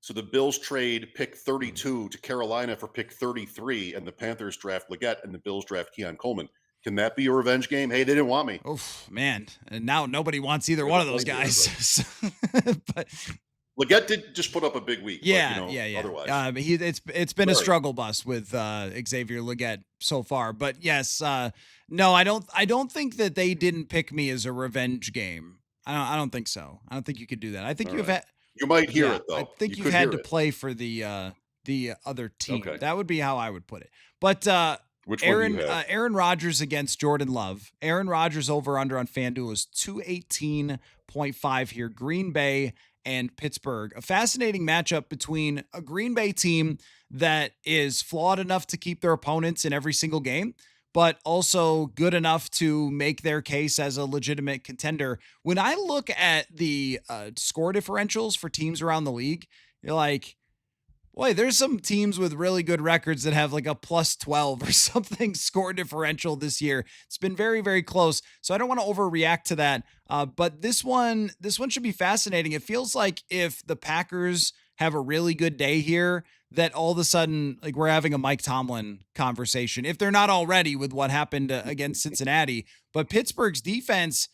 So the Bills trade pick 32 to Carolina for pick 33, and the Panthers draft Legette, and the Bills draft Keon Coleman. Can that be a revenge game? Hey, they didn't want me. Oh man, and now nobody wants either They're one the of those player, guys. but But Legette did just put up a big week, but yeah. otherwise, But it's been a right. struggle bus with Xavier Legette so far. But yes, no, I don't think that they didn't pick me as a revenge game. I don't think so. I don't think you could do that. I think All you've right. had You might hear yeah, it I though. think You you've could had hear to it. play for the other team. Okay. That would be how I would put it. But Which one do you have? Aaron Rodgers against Jordan Love. Aaron Rodgers over under on FanDuel is 218.5 here. Green Bay and Pittsburgh. A fascinating matchup between a Green Bay team that is flawed enough to keep their opponents in every single game, but also good enough to make their case as a legitimate contender. When I look at the score differentials for teams around the league, you're like, boy, there's some teams with really good records that have like a plus 12 or something score differential this year. It's been very, very close. So I don't want to overreact to that. But this one should be fascinating. It feels like if the Packers have a really good day here, that all of a sudden, like we're having a Mike Tomlin conversation, if they're not already with what happened against Cincinnati. But Pittsburgh's defense,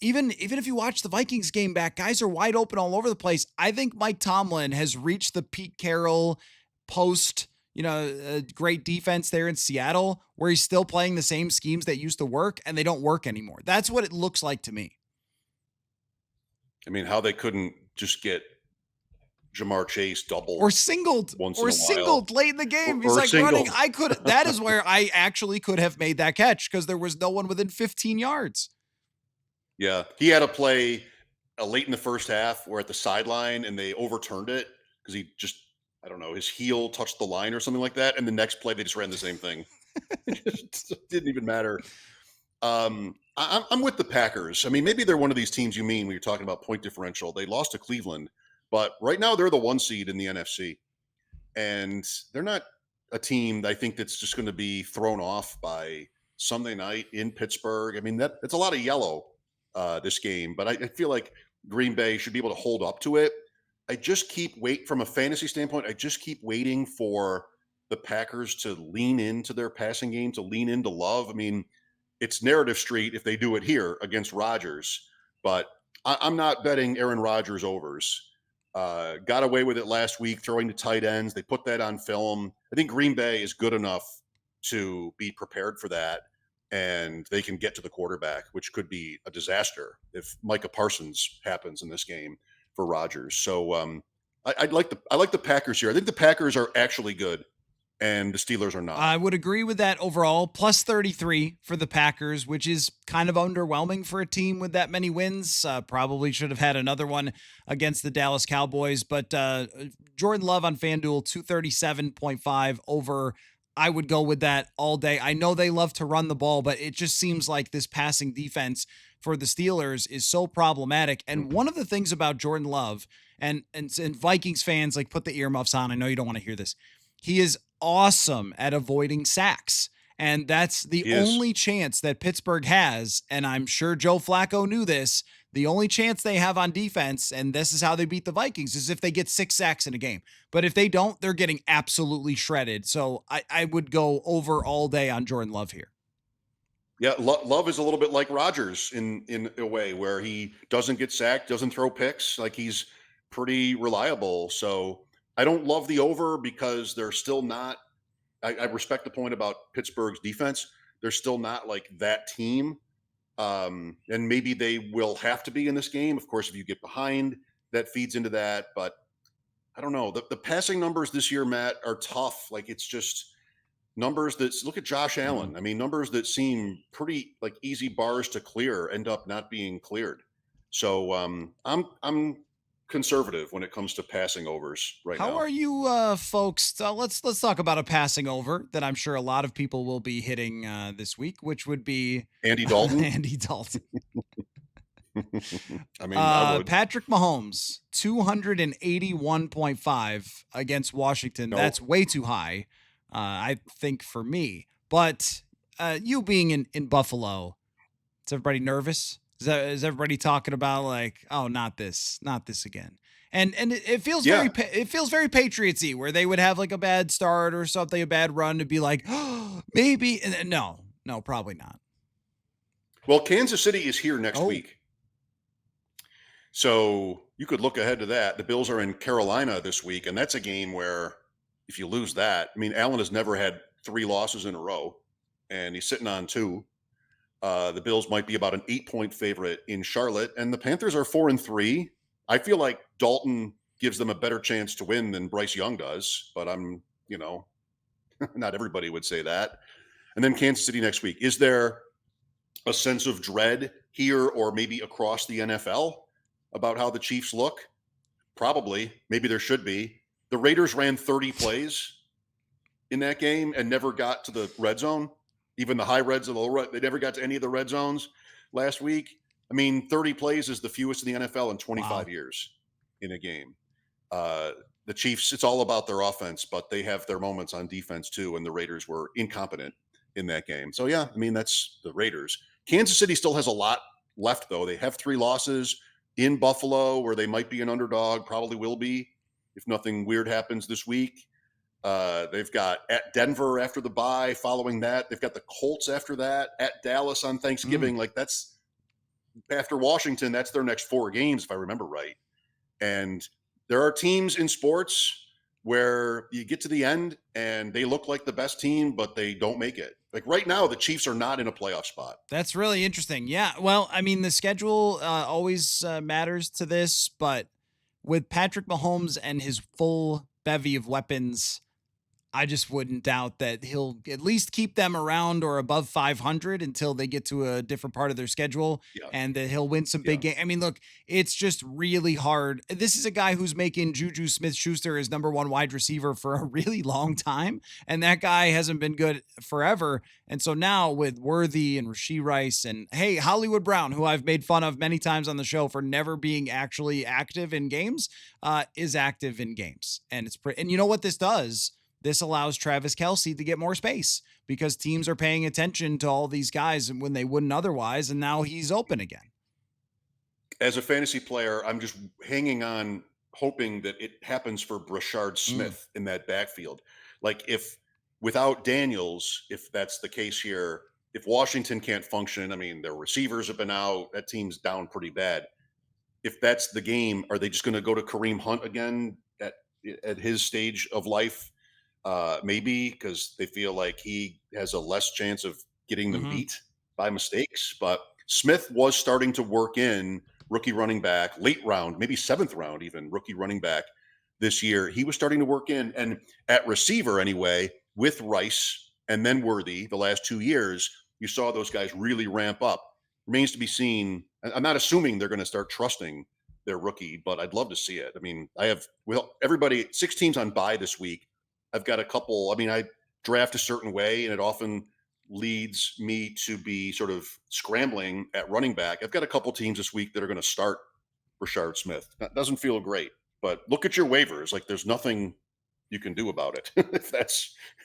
even if you watch the Vikings game back, guys are wide open all over the place. I think Mike Tomlin has reached the Pete Carroll post, great defense there in Seattle, where he's still playing the same schemes that used to work and they don't work anymore. That's what it looks like to me. I mean, how they couldn't just get Jamar Chase Or doubled singled, once in or a while, singled late in the game. He's or like running. singled. That is where I actually could have made that catch because there was no one within 15 yards. Yeah, he had a play late in the first half where at the sideline and they overturned it because he just, I don't know, his heel touched the line or something like that. And the next play they just ran the same thing. It just didn't even matter. I'm with the Packers. I mean, maybe they're one of these teams you mean when you're talking about point differential. They lost to Cleveland, but right now they're the 1 seed in the NFC, and they're not a team I think that's just going to be thrown off by Sunday night in Pittsburgh. I mean, that's a lot of yellow this game, but I feel like Green Bay should be able to hold up to it. I just keep wait from a fantasy standpoint. I just keep waiting for the Packers to lean into their passing game, to lean into Love. I mean, it's narrative street if they do it here against Rodgers, but I'm not betting Aaron Rodgers overs. Got away with it last week, throwing to tight ends. They put that on film. I think Green Bay is good enough to be prepared for that, and they can get to the quarterback, which could be a disaster if Micah Parsons happens in this game for Rodgers. So I like the Packers here. I think the Packers are actually good, and the Steelers are not. I would agree with that overall. Plus 33 for the Packers, which is kind of underwhelming for a team with that many wins. Probably should have had another one against the Dallas Cowboys. But Jordan Love on FanDuel, 237.5 over. I would go with that all day. I know they love to run the ball, but it just seems like this passing defense for the Steelers is so problematic. And one of the things about Jordan Love, and Vikings fans, like, put the earmuffs on. I know you don't want to hear this. He is awesome at avoiding sacks. And that's the He is. only chance that Pittsburgh has. And I'm sure Joe Flacco knew this. The only chance they have on defense, and this is how they beat the Vikings, is if they get 6 sacks in a game. But if they don't, they're getting absolutely shredded. So I would go over all day on Jordan Love here. Yeah, Love is a little bit like Rodgers in a way where he doesn't get sacked, doesn't throw picks, like he's pretty reliable. So I don't love the over because they're still not. I respect the point about Pittsburgh's defense. They're still not like that team, and maybe they will have to be in this game. Of course, if you get behind, that feeds into that. But I don't know. The passing numbers this year, Matt, are tough. Like it's just numbers that look at Josh Mhm. Allen. I mean, numbers that seem pretty like easy bars to clear end up not being cleared. So I'm conservative when it comes to passing overs right How now. are you, folks? Let's talk about a passing over that I'm sure a lot of people will be hitting this week, which would be Andy Dalton. Andy Dalton. I mean, I would. Patrick Mahomes, 281.5 against Washington. No. That's way too high, I think, for me. But you being in Buffalo, is everybody nervous? Is everybody talking about, like, oh, not this again? And it feels Yeah. it feels very Patriotsy, where they would have like a bad start or something, a bad run, to be like, oh, maybe. And no, probably not. Well, Kansas City is here next Oh, week. So you could look ahead to that. The Bills are in Carolina this week, and that's a game where if you lose that, I mean, Allen has never had 3 losses in a row, and he's sitting on 2. The Bills might be about an 8-point favorite in Charlotte, and the Panthers are 4-3. I feel like Dalton gives them a better chance to win than Bryce Young does, but not everybody would say that. And then Kansas City next week. Is there a sense of dread here or maybe across the NFL about how the Chiefs look? Probably. Maybe there should be. The Raiders ran 30 plays in that game and never got to the red zone. Even the high reds and low red, they never got to any of the red zones last week. I mean, 30 plays is the fewest in the NFL in 25 wow. years in a game. The Chiefs, it's all about their offense, but they have their moments on defense too, and the Raiders were incompetent in that game. So, yeah, I mean, that's the Raiders. Kansas City still has a lot left, though. They have 3 losses in Buffalo, where they might be an underdog, probably will be if nothing weird happens this week. They've got at Denver after the bye. Following that, they've got the Colts after that, at Dallas on Thanksgiving. Like that's after Washington. That's their next 4 games, if I remember right. And there are teams in sports where you get to the end and they look like the best team, but they don't make it. Like right now, the Chiefs are not in a playoff spot. That's really interesting. Yeah. Well, I mean, the schedule always matters to this, but with Patrick Mahomes and his full bevy of weapons, I just wouldn't doubt that he'll at least keep them around or above 500 until they get to a different part of their schedule, Yeah, and that he'll win some yeah. big games. I mean, look, it's just really hard. This is a guy who's making Juju Smith-Schuster his number 1 wide receiver for a really long time, and that guy hasn't been good forever. And so now with Worthy and Rashee Rice and, hey, Hollywood Brown, who I've made fun of many times on the show for never being actually active in games, is active in games. And and you know what this does? This allows Travis Kelce to get more space because teams are paying attention to all these guys when they wouldn't otherwise. And now he's open again. As a fantasy player, I'm just hanging on hoping that it happens for Brashard Mm. Smith in that backfield. Like if without Daniels, if that's the case here, if Washington can't function, I mean, their receivers have been out, that team's down pretty bad. If that's the game, are they just going to go to Kareem Hunt again at his stage of life? Maybe because they feel like he has a less chance of getting them Hmm. beat by mistakes. But Smith was starting to work in rookie running back, late round, maybe seventh round, even rookie running back this year. He was starting to work in, and at receiver anyway, with Rice and then Worthy the last 2 years, you saw those guys really ramp up. Remains to be seen. I'm not assuming they're going to start trusting their rookie, but I'd love to see it. I mean, I have, well, everybody, 6 teams on bye this week. I've got a couple. I mean, I draft a certain way, and it often leads me to be sort of scrambling at running back. I've got a couple teams this week that are going to start Rashard Smith. That doesn't feel great, but look at your waivers. Like, there's nothing you can do about it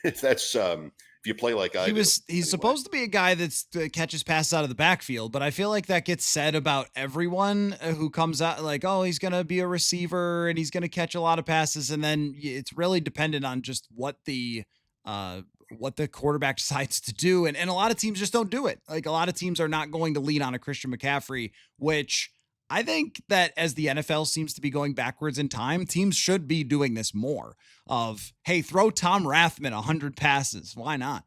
if you play like I do He's anyway. supposed to be a guy that catches passes out of the backfield, but I feel like that gets said about everyone who comes out like, oh, he's going to be a receiver and he's going to catch a lot of passes. And then it's really dependent on just uh, what the quarterback decides to do. And a lot of teams just don't do it. Like a lot of teams are not going to lean on a Christian McCaffrey, which I think that as the NFL seems to be going backwards in time, teams should be doing this more of, hey, throw Tom Rathman 100 passes. Why not?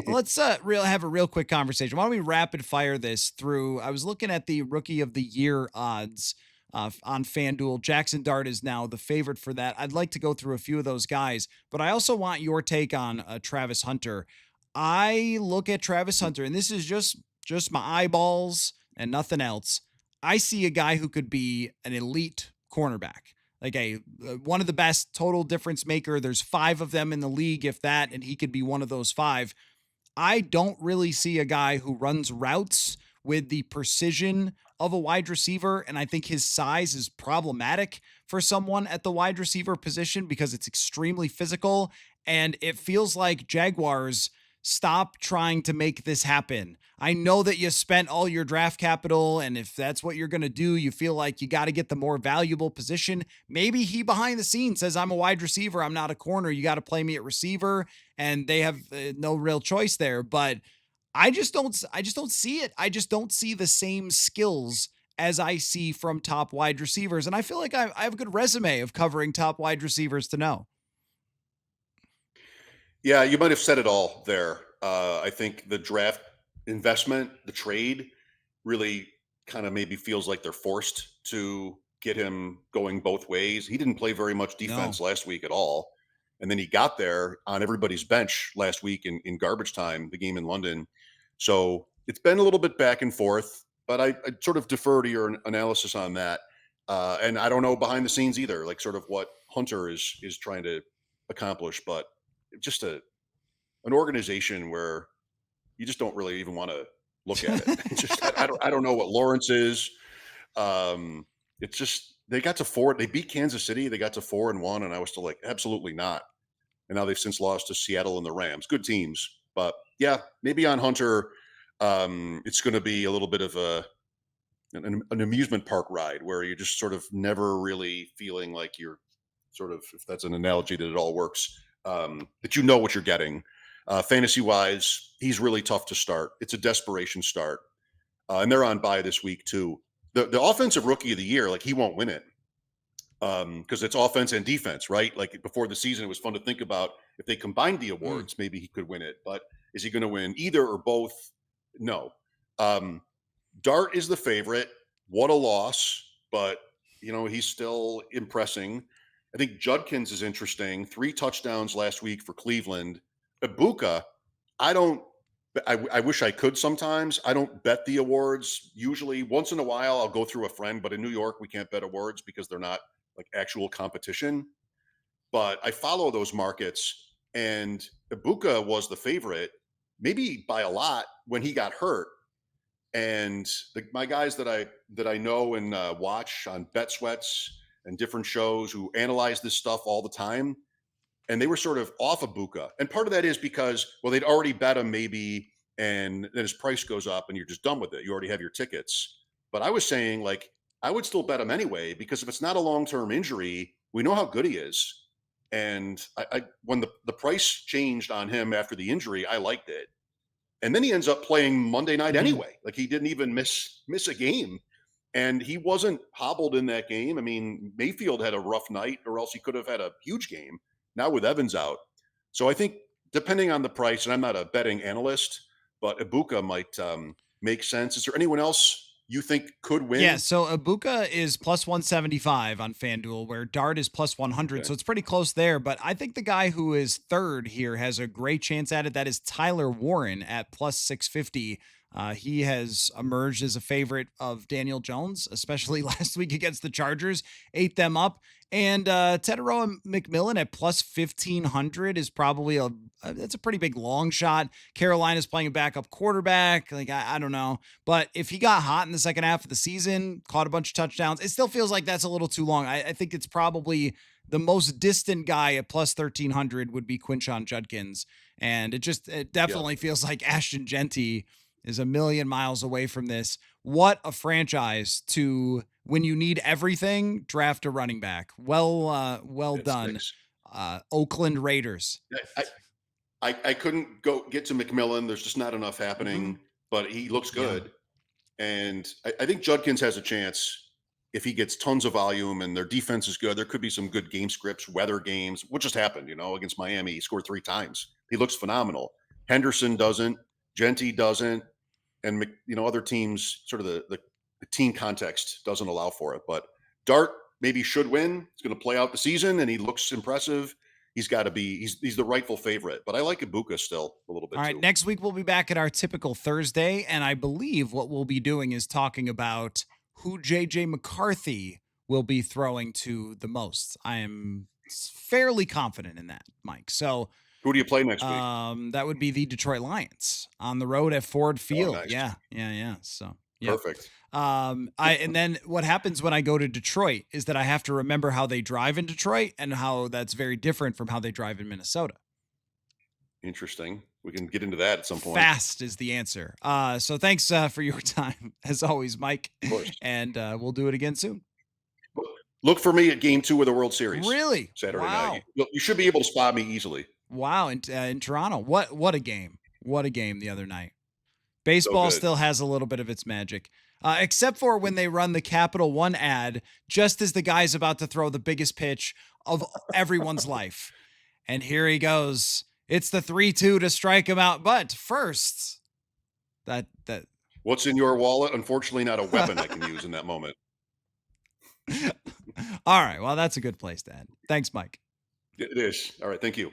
Let's have a real quick conversation. Why don't we rapid fire this through? I was looking at the rookie of the year odds on FanDuel. Jackson Dart is now the favorite for that. I'd like to go through a few of those guys, but I also want your take on Travis Hunter. I look at Travis Hunter, and this is just my eyeballs and nothing else. I see a guy who could be an elite cornerback, like a one of the best total difference maker. There's five of them in the league, if that, and he could be one of those five. I don't really see a guy who runs routes with the precision of a wide receiver. And I think his size is problematic for someone at the wide receiver position because it's extremely physical. And it feels like Jaguars stop trying to make this happen. I know that you spent all your draft capital, and if that's what you're going to do, you feel like you got to get the more valuable position. Maybe he behind the scenes says, I'm a wide receiver, I'm not a corner. You got to play me at receiver, and they have no real choice there. But I just don't see it. I just don't see the same skills as I see from top wide receivers. And I feel like I have a good resume of covering top wide receivers to know. Yeah, you might have said it all there. I think the draft investment, the trade, really kind of maybe feels like they're forced to get him going both ways. He didn't play very much No. defense last week at all. And then he got there on everybody's bench last week in garbage time, the game in London. So it's been a little bit back and forth, but I sort of defer to your analysis on that. And I don't know behind the scenes either, like sort of what Hunter is trying to accomplish, but just an organization where you just don't really even want to look at it. It's just I don't know what Lawrence is. It's just they got to four. They beat Kansas City. They got to 4-1, and I was still like, absolutely not. And now they've since lost to Seattle and the Rams. Good teams, but yeah, maybe on Hunter, it's going to be a little bit of an amusement park ride where you're just sort of never really feeling like you're sort of, if that's an analogy that it all works, that you know what you're getting. Fantasy wise, he's really tough to start. It's a desperation start. And they're on bye this week too. The offensive rookie of the year, like he won't win it because it's offense and defense, right? Like before the season, it was fun to think about if they combined the Mm. awards, maybe he could win it. But is he going to win either or both? No. Um, Dart is the favorite. What a loss, but he's still impressing. I think Judkins is interesting. 3 touchdowns last week for Cleveland. Ibuka, I don't. I wish I could sometimes. I don't bet the awards. Usually, once in a while, I'll go through a friend, but in New York, we can't bet awards because they're not like actual competition. But I follow those markets, and Ibuka was the favorite, maybe by a lot when he got hurt. And my guys that I know and watch on Bet Sweats and different shows who analyze this stuff all the time, and they were sort of off of Buka. And part of that is because, well, they'd already bet him maybe, and then his price goes up and you're just done with it. You already have your tickets. But I was saying, like, I would still bet him anyway because if it's not a long-term injury, we know how good he is. And I when the price changed on him after the injury, I liked it. And then he ends up playing Monday night Mhm. anyway. Like he didn't even miss a game. And he wasn't hobbled in that game. I mean, Mayfield had a rough night, or else he could have had a huge game. Now with Evans out. So I think depending on the price, and I'm not a betting analyst, but Ibuka might make sense. Is there anyone else you think could Yeah, win? so Ibuka is plus 175 on FanDuel, where Dart is plus 100. Okay. So it's pretty close there. But I think the guy who is third here has a great chance at it. That is Tyler Warren at plus 650. He has emerged as a favorite of Daniel Jones, especially last week against the Chargers, ate them up. And Teteroa McMillan at plus 1500 is probably that's a pretty big long shot. Carolina's playing a backup quarterback. Like, I don't know. But if he got hot in the second half of the season, caught a bunch of touchdowns, it still feels like that's a little too long. I think it's probably the most distant guy at plus 1300 would be Quinshon Judkins. And it Yeah. definitely feels like Ashton Genty is a million miles away from this. What a franchise to, when you need everything, draft a running back. Well It done. sticks. Oakland Raiders. I couldn't go get to McMillan. There's just not enough Mhm. happening, but he looks Yeah. good. And I think Judkins has a chance if he gets tons of volume and their defense is good. There could be some good game scripts, weather games, what just happened, against Miami. He scored 3 times. He looks phenomenal. Henderson doesn't, Genty doesn't, and other teams, sort of the team context doesn't allow for it. But Dart maybe should win. He's going to play out the season, and he looks impressive. He's got to be. He's the rightful favorite. But I like Ibuka still a little All bit right, too. next week we'll be back at our typical Thursday, and I believe what we'll be doing is talking about who JJ McCarthy will be throwing to the most. I am fairly confident in that, Mike. So Who do you play next week? that would be the Detroit Lions on the road at Ford Oh, Field. nice, Yeah. So yep. perfect. I and then what happens when I go to Detroit is that I have to remember how they drive in Detroit and how that's very different from how they drive in Minnesota. Interesting. We can get into that at some point. Fast is the answer. So thanks for your time as always, Mike, Of course. and we'll do it again soon. Look for me at Game 2 of the World Series Really? Saturday night. Wow. You should be able to spot me easily. Wow. In Toronto, what a game! What a game the other night. So Baseball good. still has a little bit of its magic, except for when they run the Capital One ad just as the guy's about to throw the biggest pitch of everyone's life, and here he goes. It's the 3-2 to strike him out, but first that. What's in your wallet? Unfortunately, not a weapon I can use in that moment. All right. Well, that's a good place to end. Thanks, Mike. It is. All right. Thank you.